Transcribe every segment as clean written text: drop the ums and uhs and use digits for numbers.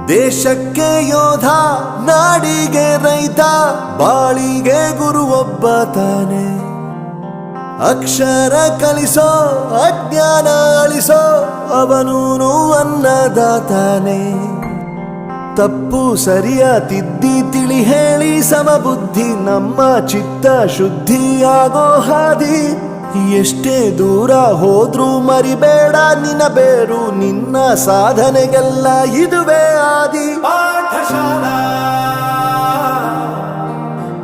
ದೇಶಕ್ಕೆ ಯೋಧ, ನಾಡಿಗೆ ರೈತ, ಬಾಳಿಗೆ ಗುರು ಒಬ್ಬ ತಾನೆ. ಅಕ್ಷರ ಕಲಿಸೋ, ಅಜ್ಞಾನ ಅಳಿಸೋ, ಅವನೂನು ಅನ್ನದಾತಾನೆ. ತಪ್ಪು ಸರಿಯ ತಿದ್ದಿ ತಿಳಿ ಹೇಳಿ ಸಮಬುದ್ಧಿ ನಮ್ಮ ಚಿತ್ತ ಶುದ್ಧಿಯಾಗೋ ಹಾದಿ. ಎಷ್ಟೇ ದೂರ ಹೋದ್ರೂ ಮರಿಬೇಡ ನಿನ್ನ ಬೇರು, ನಿನ್ನ ಸಾಧನೆಗೆಲ್ಲ ಇದುವೇ ಆದಿ. ಪಾಠಶಾಲಾ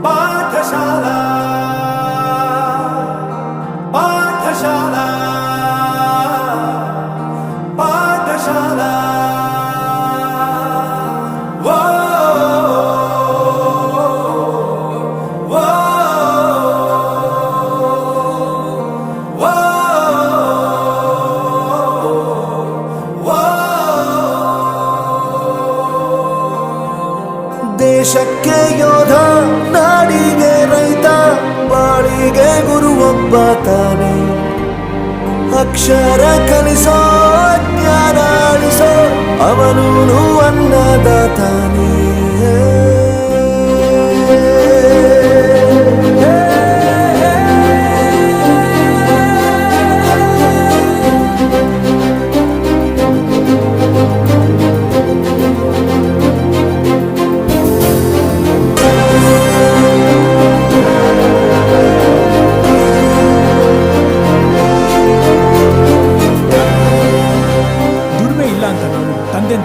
ಪಾಠಶಾಲಾ ಪಾಠಶಾಲಾ ಪಾಠಶಾಲಾ. ದೇಶಕ್ಕೆ ಯೋಧ, ನಾಡಿಗೆ ರೈತ, ಬಾಳಿಗೆ ಗುರು ಒಬ್ಬ ತಾನೆ. ಅಕ್ಷರ ಕಲಿಸೋ, ಜ್ಞಾನ ಅಳಿಸೋ, ಅವನೂನು ಅನ್ನದಾತಾನೆ.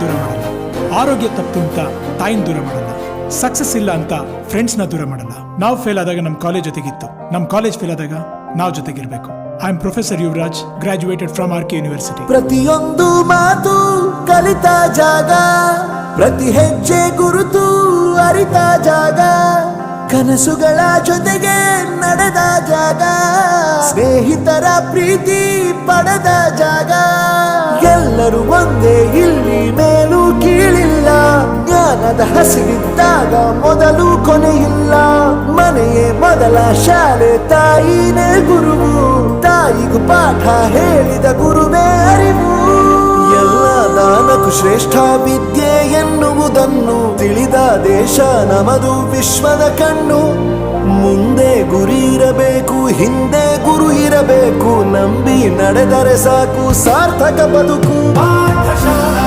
ದೂರ ಮಾಡಲ್ಲ, ಆರೋಗ್ಯ ತಪ್ಪು ಅಂತ ತಾಯಿನ ದೂರ ಮಾಡಲ್ಲ, ಸಕ್ಸಸ್ ಇಲ್ಲ ಅಂತ ಫ್ರೆಂಡ್ಸ್ನ ದೂರ ಮಾಡಲ್ಲ. ನಾವು ಫೇಲ್ ಆದಾಗ ನಮ್ಮ ಕಾಲೇಜ್ ಜೊತೆಗಿತ್ತು, ನಮ್ಮ ಕಾಲೇಜ್ ಫೇಲ್ ಆದಾಗ ನಾವು ಜೊತೆಗಿರ್ಬೇಕು. I am professor Yuvraj, graduated from R K university. ಪ್ರತಿಯೊಂದು ಮಾತು ಕಲಿತ ಜಾಗ, ಪ್ರತಿ ಹೆಜ್ಜೆ ಗುರುತು ಅರಿತ ಜಾಗ, ಕನಸುಗಳ ಜೊತೆಗೆ ನಡೆದ ಜಾಗ, ಸ್ನೇಹಿತರ ಪ್ರೀತಿ ಪಡೆದ ಜಾಗ. ಎಲ್ಲರೂ ಒಂದೇ, ಇಲ್ಲಿ ಮೇಲೂ ಕೀಳಿಲ್ಲ, ಜ್ಞಾನದ ಹಸಿವಿದ್ದಾಗ ಮೊದಲು ಕೊನೆಯಿಲ್ಲ. ಮನೆಯೇ ಮೊದಲ ಶಾಲೆ, ತಾಯಿನೇ ಗುರುವು, ತಾಯಿಗೂ ಪಾಠ ಹೇಳಿದ ಗುರುವೇ ಅರಿವು. ಎಲ್ಲ ದಾನಕ್ಕೂ ಶ್ರೇಷ್ಠ ವಿದ್ಯೆ ಎನ್ನುವುದನ್ನು ತಿಳಿದ ದೇಶ ನಮದು, ವಿಶ್ವದ ಕಣ್ಣು. ಮುಂದೆ ಗುರಿ ಇರಬೇಕು, ಹಿಂದೆ ಗುರು ಇರಬೇಕು, ನಂಬಿ ನಡೆದರೆ ಸಾಕು ಸಾರ್ಥಕ ಬದುಕು. ಪಾಠಶಾಲಾ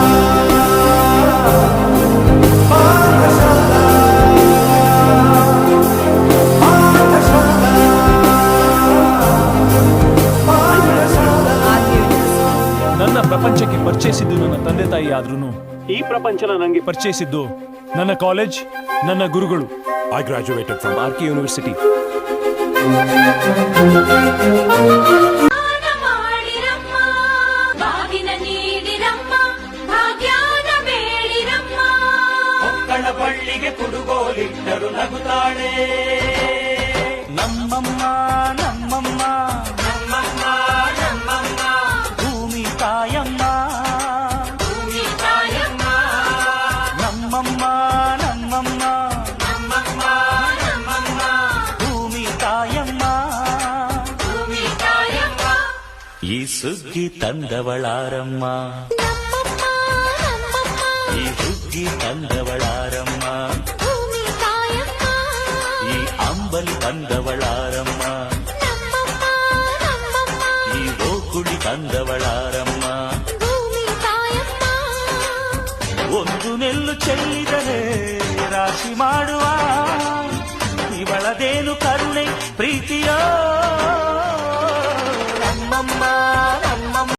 ಪಾಠಶಾಲಾ ಪಾಠಶಾಲಾ ಪಾಠಶಾಲಾ. ನನ್ನ ಪ್ರಪಂಚಕ್ಕೆ ಪರಿಚಯಿಸಿದ್ದು ನನ್ನ ತಂದೆ ತಾಯಿ ಆದ್ರೂ ಈ ಪ್ರಪಂಚನ ನನಗೆ ಪರಿಚಯಿಸಿದ್ದು ನನ್ನ ಕಾಲೇಜ್, ನನ್ನ ಗುರುಗಳು. I graduated from RK University. ಮಕ್ಕಳ ಬಳ್ಳಿಗೆ ಕುಡುಗೋಲಿಟ್ಟರು ನಗುತ್ತಾಳೆ ನಮ್ಮಮ್ಮ ನಮ್ಮಮ್ಮ ನಮ್ಮಮ್ಮ ನಮ್ಮಮ್ಮ, ಭೂಮಿ ತಾಯಮ್ಮ ಭೂಮಿ ತಾಯಮ್ಮ, ನಮ್ಮಮ್ಮ ನಮ್ಮಮ್ಮ ನಮ್ಮಮ್ಮ ನಮ್ಮಮ್ಮ, ಭೂಮಿ ತಾಯಮ್ಮ ಭೂಮಿ ತಾಯಮ್ಮ. ಈ ಸುಗ್ಗಿ ತಂದವಳಾರಮ್ಮ, ಈ ಹುಗ್ಗಿ ತಂದವಳಾರಮ್ಮ, ಈ ಅಂಬಲಿ ತಂದವಳಾರಮ್ಮ, ಈ ಓಕುಳಿ ತಂದವಳ